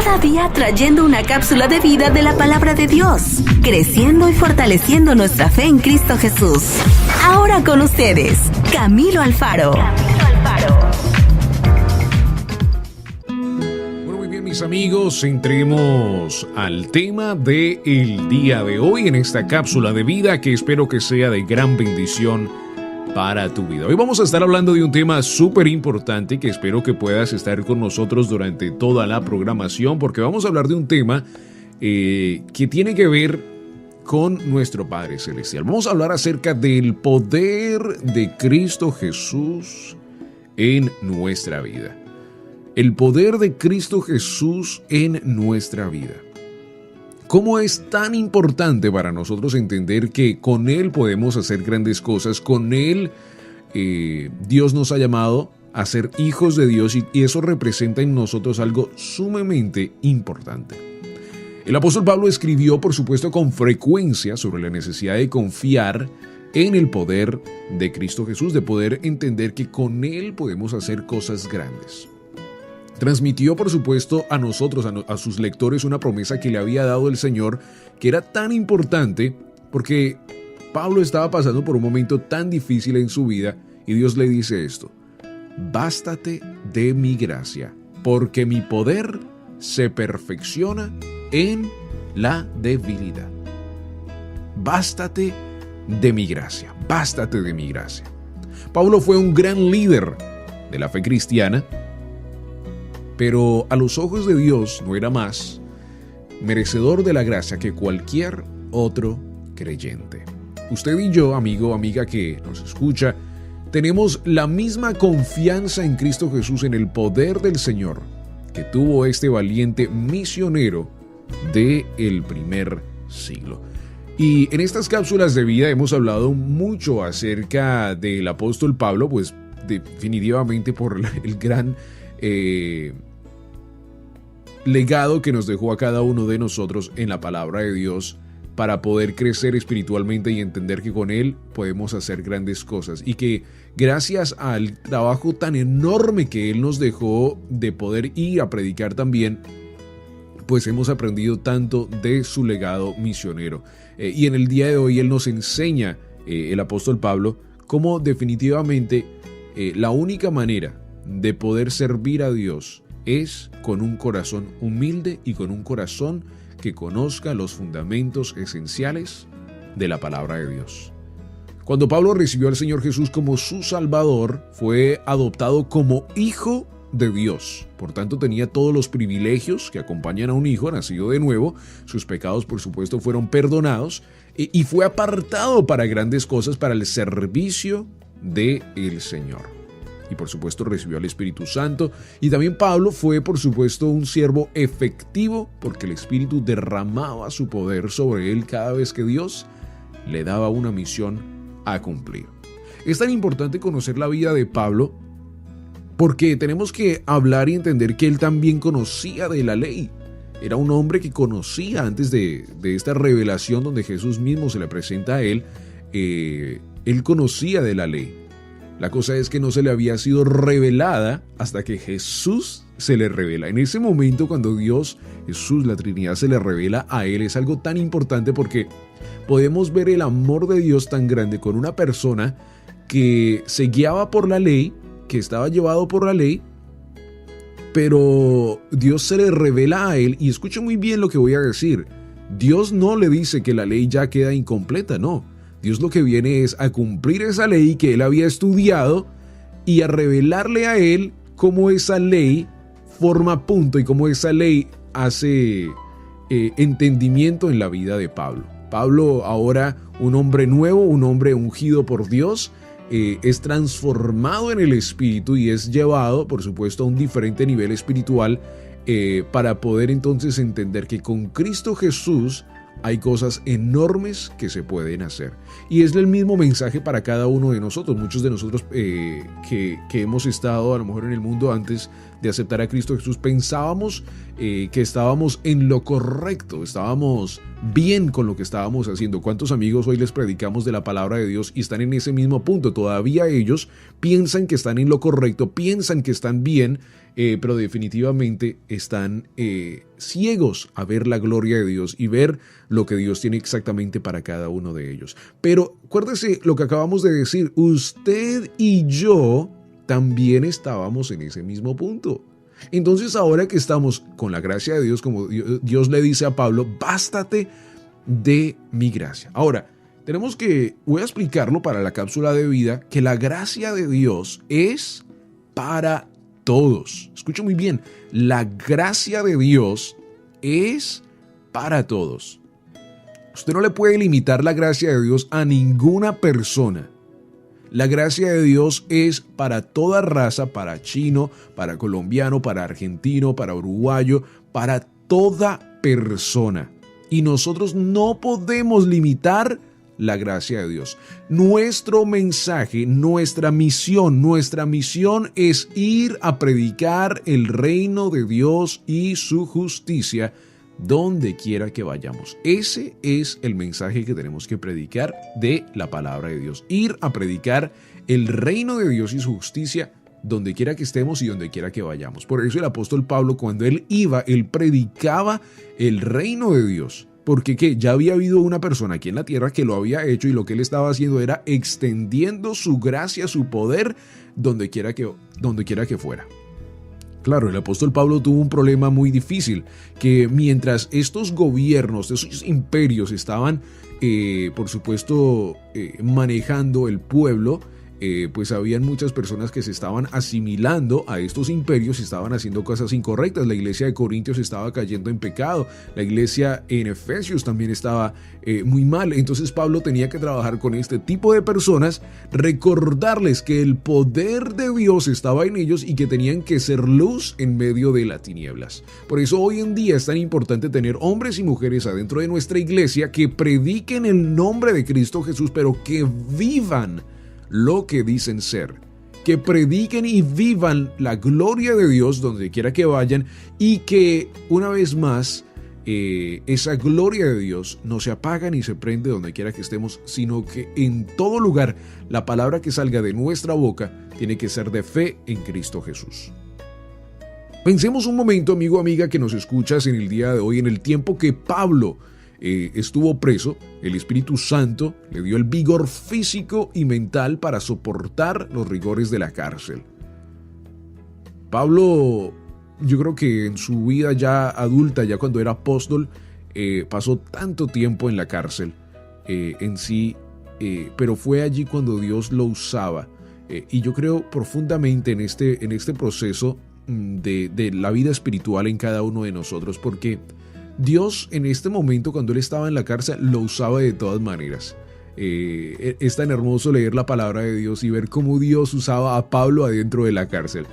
Cada día trayendo una cápsula de vida de la palabra de Dios, creciendo y fortaleciendo nuestra fe en Cristo Jesús. Ahora con ustedes, Camilo Alfaro. Bueno, muy bien, mis amigos, entremos al tema del día de hoy en esta cápsula de vida que espero que sea de gran bendición para tu vida. Hoy vamos a estar hablando de un tema súper importante que espero que puedas estar con nosotros durante toda la programación, porque vamos a hablar de un tema que tiene que ver con nuestro Padre Celestial. Vamos a hablar acerca del poder de Cristo Jesús en nuestra vida. El poder de Cristo Jesús en nuestra vida. ¿Cómo es tan importante para nosotros entender que con Él podemos hacer grandes cosas? Con Él Dios nos ha llamado a ser hijos de Dios y eso representa en nosotros algo sumamente importante. El apóstol Pablo escribió, por supuesto, con frecuencia sobre la necesidad de confiar en el poder de Cristo Jesús, de poder entender que con Él podemos hacer cosas grandes. Transmitió, por supuesto, a nosotros, a sus lectores, una promesa que le había dado el Señor, que era tan importante porque Pablo estaba pasando por un momento tan difícil en su vida y Dios le dice esto: bástate de mi gracia, porque mi poder se perfecciona en la debilidad. Bástate de mi gracia, bástate de mi gracia. Pablo fue un gran líder de la fe cristiana, pero a los ojos de Dios no era más merecedor de la gracia que cualquier otro creyente. Usted y yo, amigo o amiga que nos escucha, tenemos la misma confianza en Cristo Jesús, en el poder del Señor que tuvo este valiente misionero del primer siglo. Y en estas cápsulas de vida hemos hablado mucho acerca del apóstol Pablo, pues definitivamente por el gran legado que nos dejó a cada uno de nosotros en la palabra de Dios para poder crecer espiritualmente y entender que con Él podemos hacer grandes cosas y que gracias al trabajo tan enorme que Él nos dejó de poder ir a predicar también, pues hemos aprendido tanto de su legado misionero. Y en el día de hoy Él nos enseña, el apóstol Pablo, cómo definitivamente la única manera de poder servir a Dios es con un corazón humilde y con un corazón que conozca los fundamentos esenciales de la palabra de Dios. Cuando Pablo recibió al Señor Jesús como su Salvador, fue adoptado como hijo de Dios. Por tanto, tenía todos los privilegios que acompañan a un hijo nacido de nuevo. Sus pecados, por supuesto, fueron perdonados y fue apartado para grandes cosas, para el servicio del Señor. Y por supuesto recibió al Espíritu Santo. Y también Pablo fue por supuesto un siervo efectivo porque el Espíritu derramaba su poder sobre él cada vez que Dios le daba una misión a cumplir. Es tan importante conocer la vida de Pablo porque tenemos que hablar y entender que él también conocía de la ley. Era un hombre que conocía antes de esta revelación donde Jesús mismo se le presenta a él. Él conocía de la ley. La cosa es que no se le había sido revelada hasta que Jesús se le revela. En ese momento, cuando Dios, Jesús, la Trinidad, se le revela a él, es algo tan importante porque podemos ver el amor de Dios tan grande con una persona que se guiaba por la ley, que estaba llevado por la ley, pero Dios se le revela a él. Y escuche muy bien lo que voy a decir. Dios no le dice que la ley ya queda incompleta, no. Dios lo que viene es a cumplir esa ley que él había estudiado y a revelarle a él cómo esa ley forma punto y cómo esa ley hace entendimiento en la vida de Pablo. Pablo, ahora un hombre nuevo, un hombre ungido por Dios, es transformado en el Espíritu y es llevado, por supuesto, a un diferente nivel espiritual para poder entonces entender que con Cristo Jesús hay cosas enormes que se pueden hacer. Y es el mismo mensaje para cada uno de nosotros. Muchos de nosotros que hemos estado a lo mejor en el mundo antes de aceptar a Cristo Jesús, pensábamos que estábamos en lo correcto, estábamos bien con lo que estábamos haciendo. ¿Cuántos amigos hoy les predicamos de la palabra de Dios y están en ese mismo punto? Todavía ellos piensan que están en lo correcto, piensan que están bien, pero definitivamente están ciegos a ver la gloria de Dios y ver lo que Dios tiene exactamente para cada uno de ellos. Pero acuérdese lo que acabamos de decir, usted y yo también estábamos en ese mismo punto. Entonces ahora que estamos con la gracia de Dios, como Dios le dice a Pablo, bástate de mi gracia. Ahora, voy a explicarlo para la cápsula de vida, que la gracia de Dios es para todos. Escucha muy bien, la gracia de Dios es para todos. Usted no le puede limitar la gracia de Dios a ninguna persona. La gracia de Dios es para toda raza, para chino, para colombiano, para argentino, para uruguayo, para toda persona. Y nosotros no podemos limitar la gracia de Dios. Nuestro mensaje, nuestra misión es ir a predicar el reino de Dios y su justicia donde quiera que vayamos. Ese es el mensaje que tenemos que predicar de la palabra de Dios. Ir a predicar el reino de Dios y su justicia donde quiera que estemos y donde quiera que vayamos. Por eso el apóstol Pablo, cuando él iba, él predicaba el reino de Dios. Porque ya había habido una persona aquí en la tierra que lo había hecho y lo que él estaba haciendo era extendiendo su gracia, su poder, donde quiera que fuera. Claro, el apóstol Pablo tuvo un problema muy difícil, que mientras estos gobiernos, esos imperios estaban, por supuesto, manejando el pueblo, pues habían muchas personas que se estaban asimilando a estos imperios y estaban haciendo cosas incorrectas. La iglesia de Corintios estaba cayendo en pecado, la iglesia en Efesios también estaba muy mal. Entonces Pablo tenía que trabajar con este tipo de personas, recordarles que el poder de Dios estaba en ellos y que tenían que ser luz en medio de las tinieblas. Por eso hoy en día es tan importante tener hombres y mujeres adentro de nuestra iglesia que prediquen el nombre de Cristo Jesús, pero que vivan lo que dicen ser, que prediquen y vivan la gloria de Dios donde quiera que vayan, y que una vez más esa gloria de Dios no se apaga ni se prende donde quiera que estemos, sino que en todo lugar la palabra que salga de nuestra boca tiene que ser de fe en Cristo Jesús. Pensemos un momento, amigo, amiga, que nos escuchas en el día de hoy, en el tiempo que Pablo estuvo preso. El Espíritu Santo le dio el vigor físico y mental para soportar los rigores de la cárcel. Pablo, yo creo que en su vida ya adulta, ya cuando era apóstol, pasó tanto tiempo en la cárcel en sí, pero fue allí cuando Dios lo usaba. Y yo creo profundamente en este proceso de la vida espiritual en cada uno de nosotros, porque Dios en este momento, cuando él estaba en la cárcel, lo usaba de todas maneras. Es tan hermoso leer la palabra de Dios y ver cómo Dios usaba a Pablo adentro de la cárcel.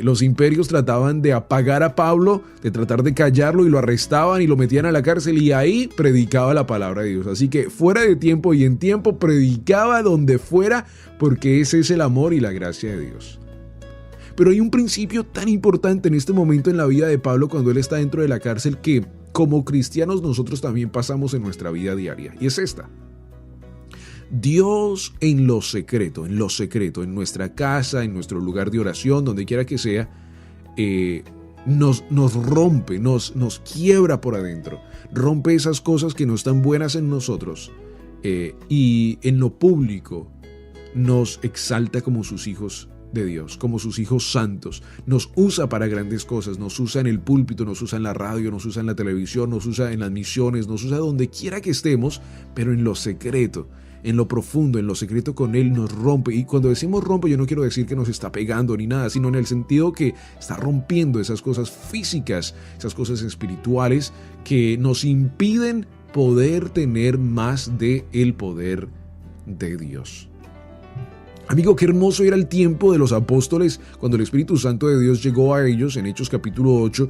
Los imperios trataban de apagar a Pablo, de tratar de callarlo, y lo arrestaban y lo metían a la cárcel, y ahí predicaba la palabra de Dios. Así que fuera de tiempo y en tiempo predicaba donde fuera, porque ese es el amor y la gracia de Dios. Pero hay un principio tan importante en este momento en la vida de Pablo cuando él está dentro de la cárcel, que como cristianos nosotros también pasamos en nuestra vida diaria, y es esta: Dios en lo secreto, en nuestra casa, en nuestro lugar de oración, donde quiera que sea, nos rompe, nos quiebra por adentro, rompe esas cosas que no están buenas en nosotros, y en lo público nos exalta como sus hijos de Dios, como sus hijos santos. Nos usa para grandes cosas, nos usa en el púlpito, nos usa en la radio, nos usa en la televisión, nos usa en las misiones, nos usa donde quiera que estemos, pero en lo secreto, en lo profundo, en lo secreto con Él nos rompe. Y cuando decimos rompe, yo no quiero decir que nos está pegando ni nada, sino en el sentido que está rompiendo esas cosas físicas, esas cosas espirituales que nos impiden poder tener más de el poder de Dios. Amigo, qué hermoso era el tiempo de los apóstoles cuando el Espíritu Santo de Dios llegó a ellos en Hechos capítulo 8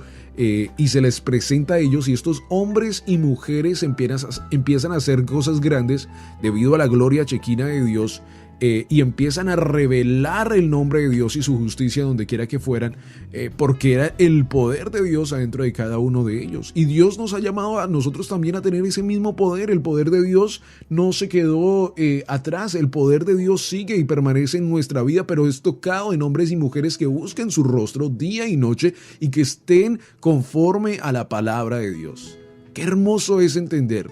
y se les presenta a ellos, y estos hombres y mujeres empiezan a hacer cosas grandes debido a la gloria chequina de Dios, y empiezan a revelar el nombre de Dios y su justicia donde quiera que fueran, porque era el poder de Dios adentro de cada uno de ellos. Y Dios nos ha llamado a nosotros también a tener ese mismo poder. El poder de Dios no se quedó atrás, el poder de Dios sigue y permanece en nuestra vida, pero es tocado en hombres y mujeres que busquen su rostro día y noche y que estén conforme a la palabra de Dios. Qué hermoso es entender.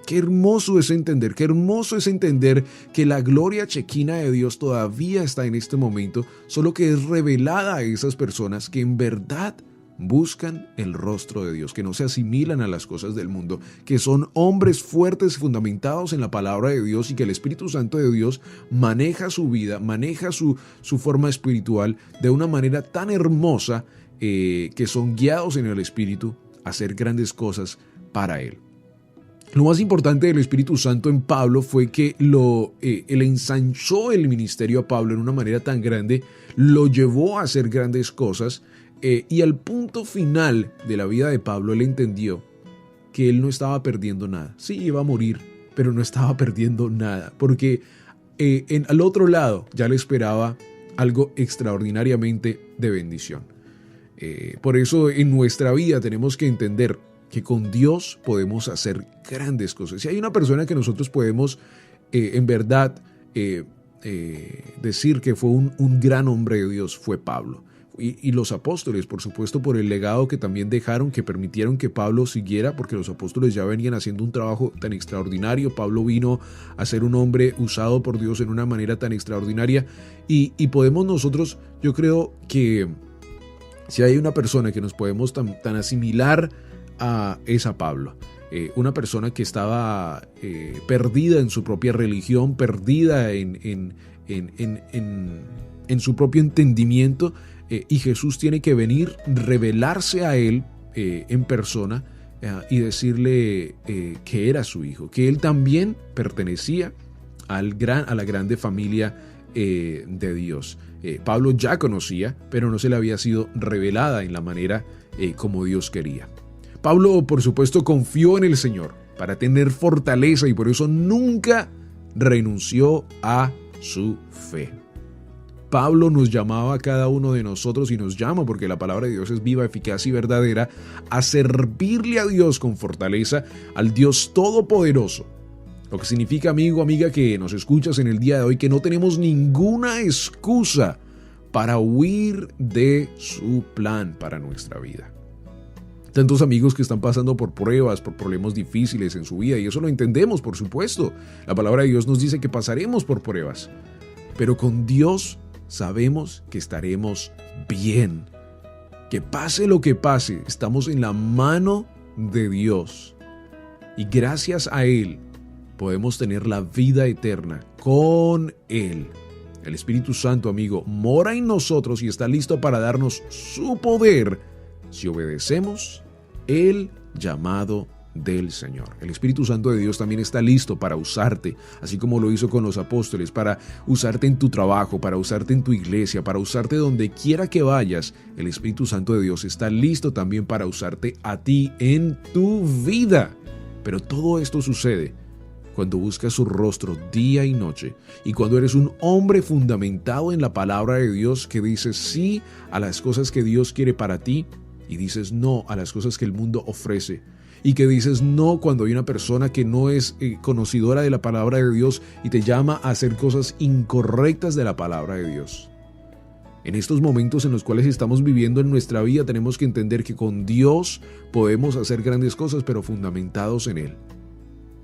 Qué hermoso es entender que la gloria chequina de Dios todavía está en este momento, solo que es revelada a esas personas que en verdad buscan el rostro de Dios, que no se asimilan a las cosas del mundo, que son hombres fuertes fundamentados en la palabra de Dios y que el Espíritu Santo de Dios maneja su vida, maneja su forma espiritual de una manera tan hermosa que son guiados en el Espíritu a hacer grandes cosas para Él. Lo más importante del Espíritu Santo en Pablo fue que él ensanchó el ministerio a Pablo en una manera tan grande, lo llevó a hacer grandes cosas, y al punto final de la vida de Pablo él entendió que él no estaba perdiendo nada. Sí, iba a morir, pero no estaba perdiendo nada, porque al otro lado ya le esperaba algo extraordinariamente de bendición. Por eso en nuestra vida tenemos que entender que con Dios podemos hacer grandes cosas. Si hay una persona que nosotros podemos en verdad decir que fue un gran hombre de Dios, fue Pablo. Y los apóstoles, por supuesto, por el legado que también dejaron, que permitieron que Pablo siguiera, porque los apóstoles ya venían haciendo un trabajo tan extraordinario. Pablo vino a ser un hombre usado por Dios en una manera tan extraordinaria. Y podemos nosotros, yo creo que si hay una persona que nos podemos tan asimilar es a Pablo, una persona que estaba perdida en su propia religión, perdida en su propio entendimiento, y Jesús tiene que venir, revelarse a él en persona y decirle que era su hijo, que él también pertenecía a la grande familia de Dios. Pablo ya conocía, pero no se le había sido revelada en la manera como Dios quería. Pablo, por supuesto, confió en el Señor para tener fortaleza y por eso nunca renunció a su fe. Pablo nos llamaba a cada uno de nosotros y nos llama, porque la palabra de Dios es viva, eficaz y verdadera, a servirle a Dios con fortaleza, al Dios Todopoderoso. Lo que significa, amigo, amiga, que nos escuchas en el día de hoy, que no tenemos ninguna excusa para huir de su plan para nuestra vida. Tantos amigos que están pasando por pruebas, por problemas difíciles en su vida, y eso lo entendemos, por supuesto. La palabra de Dios nos dice que pasaremos por pruebas, pero con Dios sabemos que estaremos bien. Que pase lo que pase, estamos en la mano de Dios. Y gracias a Él podemos tener la vida eterna con Él. El Espíritu Santo, amigo, mora en nosotros y está listo para darnos su poder si obedecemos el llamado del Señor. El Espíritu Santo de Dios también está listo para usarte, así como lo hizo con los apóstoles, para usarte en tu trabajo, para usarte en tu iglesia, para usarte donde quiera que vayas. El Espíritu Santo de Dios está listo también para usarte a ti en tu vida. Pero todo esto sucede cuando buscas su rostro día y noche, y cuando eres un hombre fundamentado en la palabra de Dios, que dices sí a las cosas que Dios quiere para ti y dices no a las cosas que el mundo ofrece, y que dices no cuando hay una persona que no es conocedora de la palabra de Dios y te llama a hacer cosas incorrectas de la palabra de Dios. En estos momentos en los cuales estamos viviendo en nuestra vida, tenemos que entender que con Dios podemos hacer grandes cosas, pero fundamentados en Él.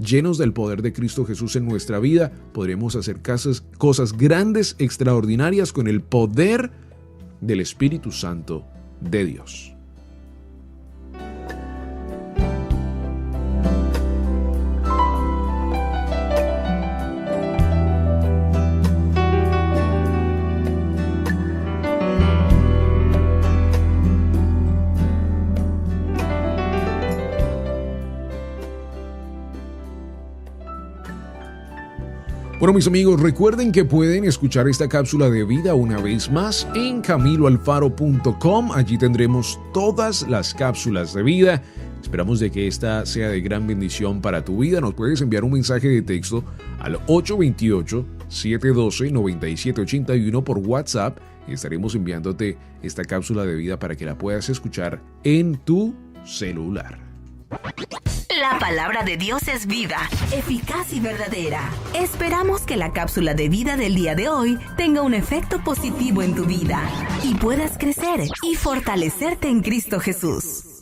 Llenos del poder de Cristo Jesús en nuestra vida, podremos hacer cosas grandes, extraordinarias, con el poder del Espíritu Santo de Dios. Bueno, mis amigos, recuerden que pueden escuchar esta cápsula de vida una vez más en camiloalfaro.com. Allí tendremos todas las cápsulas de vida Esperamos de que esta sea de gran bendición para tu vida. Nos puedes enviar un mensaje de texto al 828-712-9781 por WhatsApp y estaremos enviándote esta cápsula de vida para que la puedas escuchar en tu celular. La palabra de Dios es vida, eficaz y verdadera. Esperamos que la cápsula de vida del día de hoy tenga un efecto positivo en tu vida y puedas crecer y fortalecerte en Cristo Jesús.